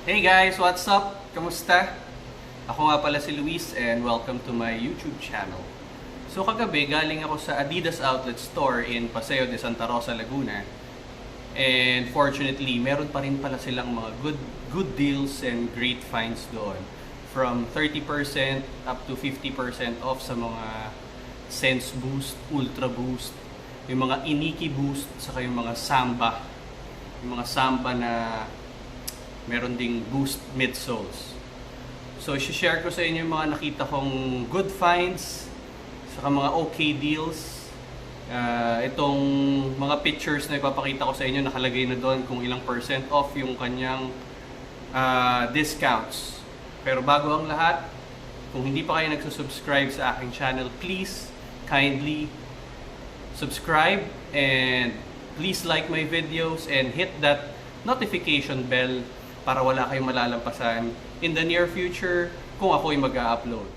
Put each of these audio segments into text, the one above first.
Hey guys, what's up? Kamusta? Ako nga pala si Luis and welcome to my YouTube channel. So kagabi, galing ako sa Adidas outlet store in Paseo de Santa Rosa, Laguna. And fortunately, meron pa rin pala silang mga good deals and great finds doon. From 30% up to 50% off sa mga Sense Boost, Ultra Boost, yung mga Iniki Boost, saka yung mga Samba. Yung mga Samba na meron ding Boost midsoles. So, i-share ko sa inyo yung mga nakita kong good finds, saka mga okay deals. Itong mga pictures na ipapakita ko sa inyo, nakalagay na doon kung ilang percent off yung kanyang discounts. Pero bago ang lahat, kung hindi pa kayo nagsusubscribe sa aking channel, please, kindly subscribe and please like my videos and hit that notification bell para wala kayong malalampasan in the near future kung ako'y mag-a-upload.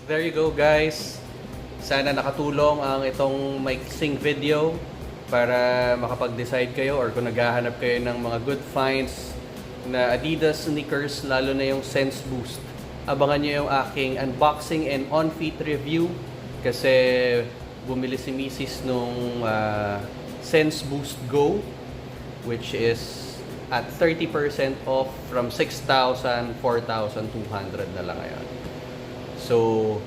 There you go guys. Sana nakatulong ang itong maiksing video para makapag-decide kayo or kung naghahanap kayo ng mga good finds na Adidas sneakers, lalo na yung Sense Boost. Abangan nyo yung aking unboxing and on-feet review kasi bumili si Mrs. nung Sense Boost Go, which is at 30% off from 6,000, 4,200 na lang ngayon. So,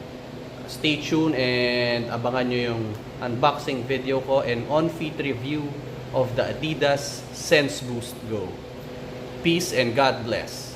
stay tuned and abangan nyo yung unboxing video ko and on-feet review of the Adidas Sense Boost Go. Peace and God bless.